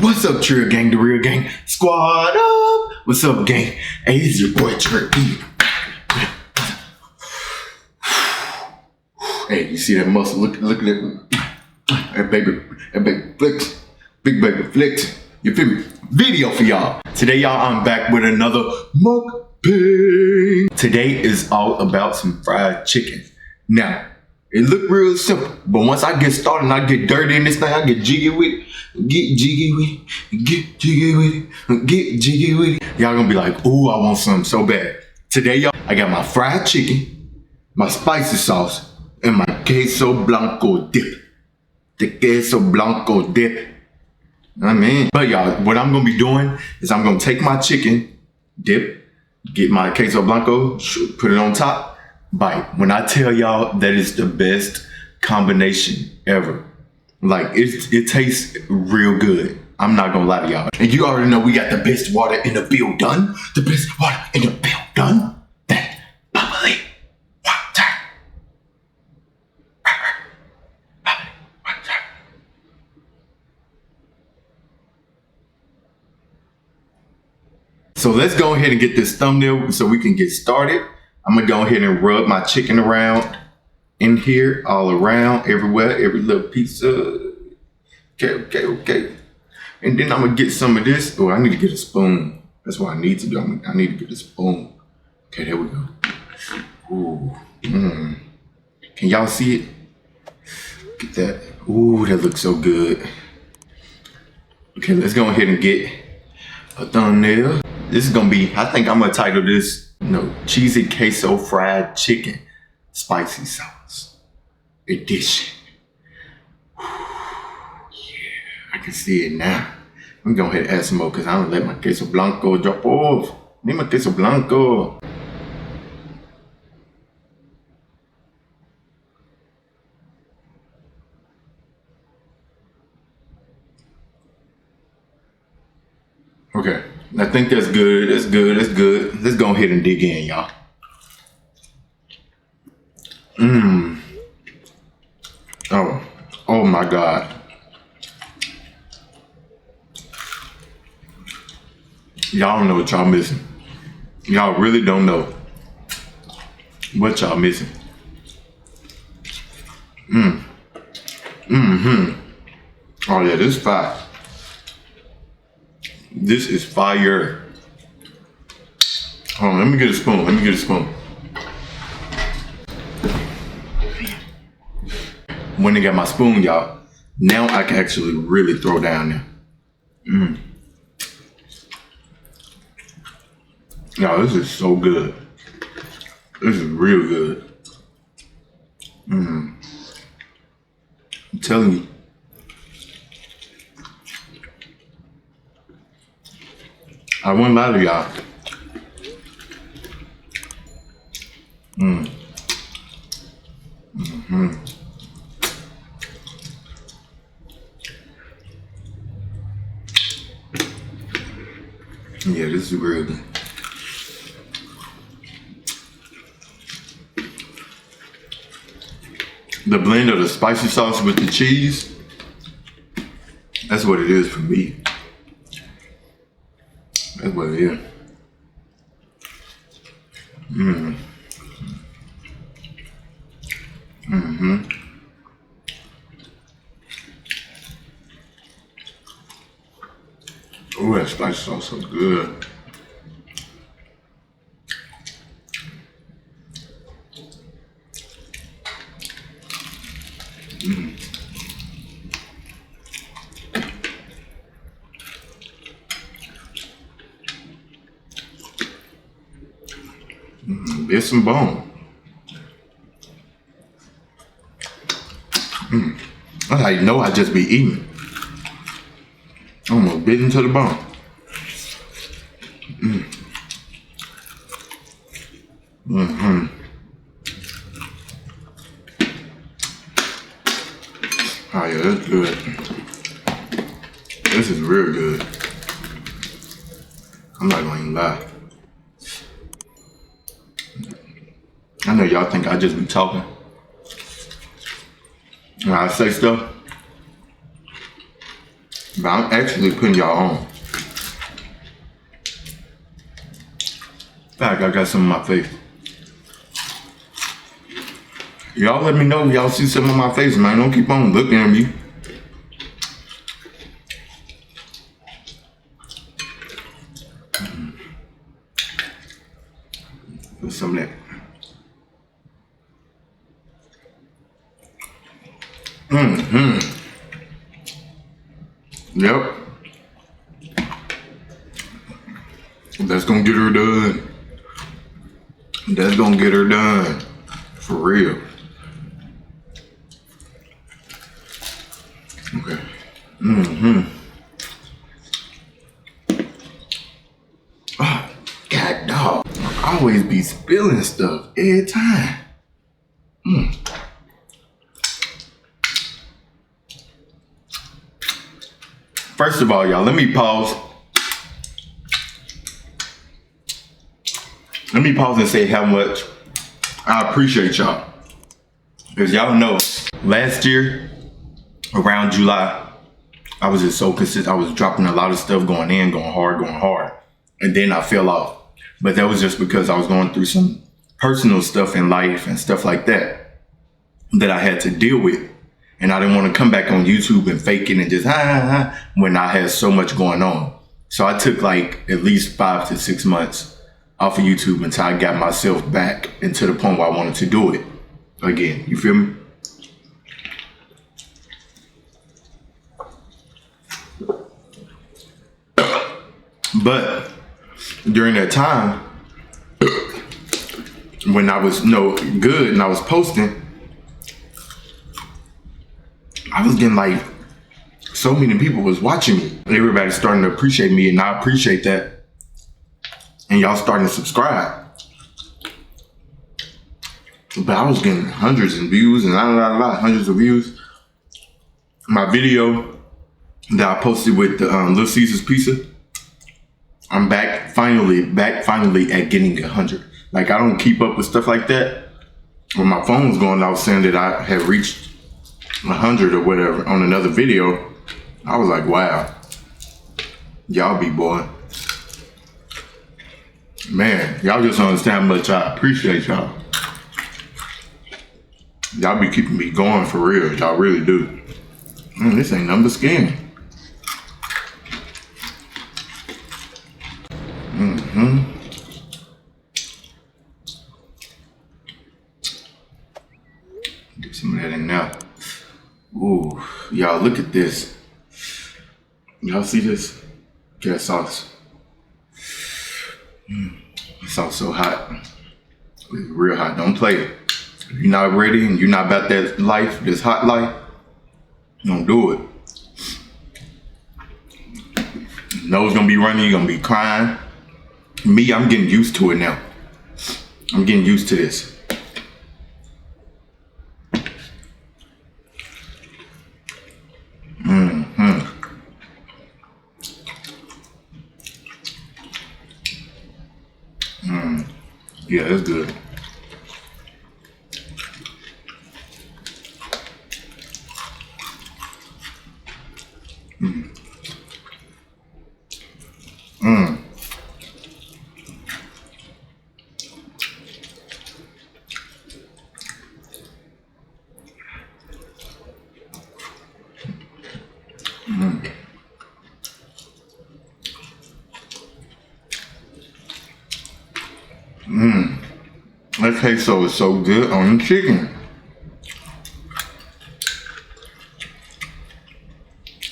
What's up, Trill Gang, the real gang? Squad up! What's up, gang? Hey, it's your boy, Trill. Hey, you see that muscle? Look at that. That baby flex. Big baby flex. You feel me? Video for y'all. Today, y'all, I'm back with another mukbang. Today is all about some fried chicken. Now, it look real simple, but once I get started and I get dirty in this thing, I get jiggy with it. Get jiggy with it. Get jiggy with it. Get jiggy with it. Y'all gonna be like, ooh, I want something so bad. Today, y'all, I got my fried chicken, my spicy sauce, and my queso blanco dip. The queso blanco dip. I mean, but y'all, what I'm gonna be doing is I'm gonna take my chicken dip, get my queso blanco, put it on top, bite. When I tell y'all that it's the best combination ever, like it tastes real good. I'm not gonna lie to y'all. And you already know we got the best water in the building. The best water in the building. That bubbly water. Bubbly water. So let's go ahead and get this thumbnail so we can get started. I'm gonna go ahead and rub my chicken around in here, all around, everywhere, every little piece of, okay. And then I'm gonna get some of this. Oh, I need to get a spoon. That's what I need to do. I need to get a spoon. Okay, there we go. Ooh, Can y'all see it? Get that. Ooh, that looks so good. Okay, let's go ahead and get a thumbnail. This is gonna be, I think I'm gonna title this, cheesy queso fried chicken spicy sauce edition. Yeah, I can see it now. I'm gonna go ahead and add some more because I don't let my queso blanco drop off. Need my queso blanco. Okay, I think that's good. That's good. That's good. Let's go ahead and dig in, y'all. Oh my God. Y'all don't know what y'all missing. Y'all really don't know what y'all missing. Oh yeah, this is fire. This is fire. Hold on, let me get a spoon. When I got my spoon, y'all, now I can actually really throw down there. Y'all, this is so good. This is real good. I'm telling you. I won't lie to y'all. Yeah, this is real good. The blend of the spicy sauce with the cheese, that's what it is for me. That's what it is. Oh, that spicy sauce so good. There's some bone. That's how you know I just be eating. Almost bit into the bone. Oh yeah, that's good. This is real good. I'm not gonna even lie. I know y'all think I just be talking when I say stuff. But I'm actually putting y'all on. I got some on my face. Y'all let me know if y'all see some on my face, man. Don't keep on looking at me. Put some of that. Yep. That's gonna get her done. That's gonna get her done. For real. Okay. Oh, God dog. I always be spilling stuff every time. First of all, y'all, let me pause. Let me pause and say how much I appreciate y'all. Because y'all know, last year, around July, I was just so consistent. I was dropping a lot of stuff, going in, going hard. And then I fell off. But that was just because I was going through some personal stuff in life and stuff like that I had to deal with. And I didn't want to come back on YouTube and fake it and just when I had so much going on. So I took like at least 5 to 6 months off of YouTube until I got myself back and to the point where I wanted to do it again. You feel me? But during that time, when I was good and I was posting, I was getting like, so many people was watching me. Everybody's starting to appreciate me, and I appreciate that. And y'all starting to subscribe. But I was getting hundreds of views and hundreds of views. My video that I posted with the Little Caesars pizza, I'm finally at getting 100. Like, I don't keep up with stuff like that. When my phone was going, I was saying that I had reached 100 or whatever on another video. I was like, wow, y'all be boy. Man, y'all just don't understand how much I appreciate y'all. Y'all be keeping me going for real. Y'all really do. This ain't nothing but skin. Get some of that in there. Ooh, y'all look at this. Y'all see this? Get that sauce. The sauce so hot. It's real hot. Don't play it. If you're not ready and you're not about that life, this hot life, don't do it. Nose gonna be running, you're gonna be crying. Me, I'm getting used to it now. I'm getting used to this. Yeah, that's good. That queso is so good on the chicken.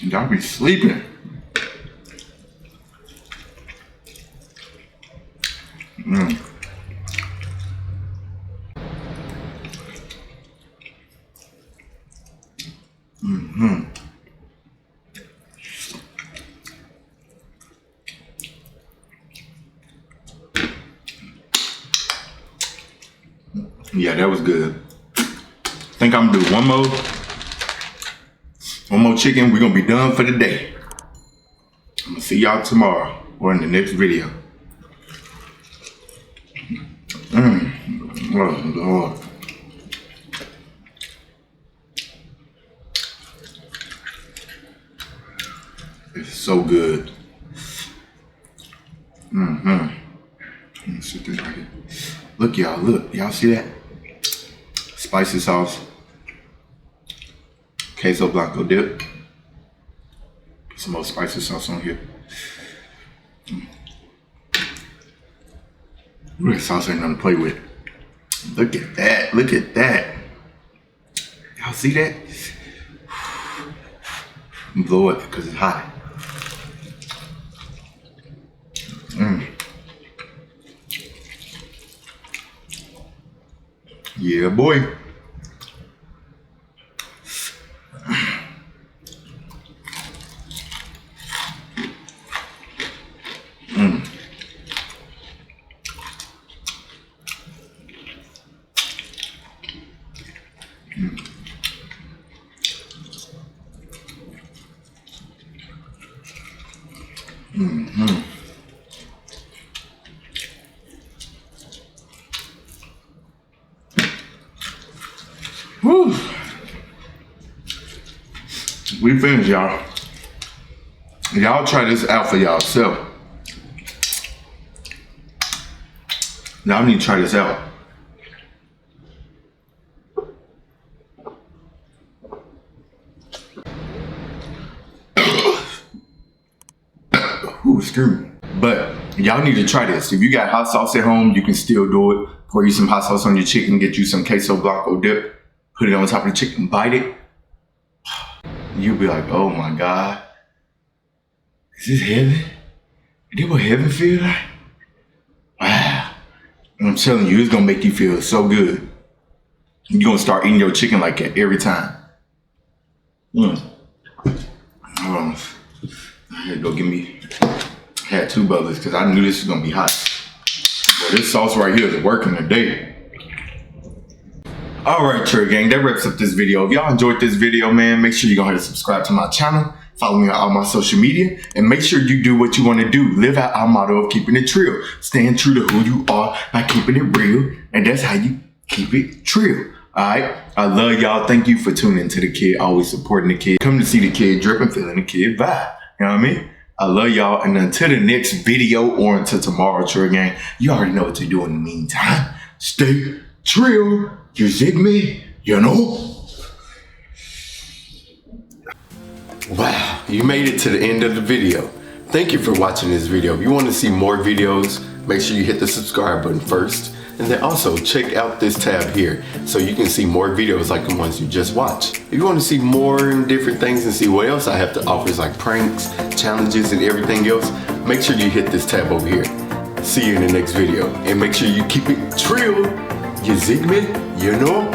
Y'all be sleeping. Yeah, that was good. Think I'm gonna do one more chicken. We're gonna be done for the day. I'm gonna see y'all tomorrow or in the next video. Oh Lord. It's so good. Let me sit this right here. Look, y'all, look. Y'all see that? Spicy sauce. Queso blanco dip. Put some more spicy sauce on here. Ooh, that sauce ain't nothing to play with. Look at that. Look at that. Y'all see that? Blow it because it's hot. Yeah, boy. Woo. We finished, y'all. Y'all try this out for y'allself. Y'all need to try this out. Ooh, excuse me. But y'all need to try this. If you got hot sauce at home, you can still do it. Pour you some hot sauce on your chicken, get you some queso blanco dip, put it on top of the chicken, bite it. You'll be like, oh my God. Is this heaven? Is this what heaven feel like? Wow. I'm telling you, it's gonna make you feel so good. You're gonna start eating your chicken like that every time. Hold on. I had to go get me. I had 2 brothers because I knew this was gonna be hot. But this sauce right here is working today. Alright, Trail Gang, that wraps up this video. If y'all enjoyed this video, man, make sure you go ahead and subscribe to my channel. Follow me on all my social media. And make sure you do what you want to do. Live out our motto of keeping it trill. Staying true to who you are by keeping it real. And that's how you keep it trill. Alright? I love y'all. Thank you for tuning into the kid. Always supporting the kid. Come to see the kid drip and feeling the kid vibe. You know what I mean? I love y'all. And until the next video or until tomorrow, Trail Gang, you already know what to do in the meantime. Stay trill. You zig me, you know? Wow, you made it to the end of the video. Thank you for watching this video. If you want to see more videos, make sure you hit the subscribe button first. And then also check out this tab here so you can see more videos like the ones you just watched. If you want to see more different things and see what else I have to offer, like pranks, challenges, and everything else, make sure you hit this tab over here. See you in the next video. And make sure you keep it trill. You zig me, you know?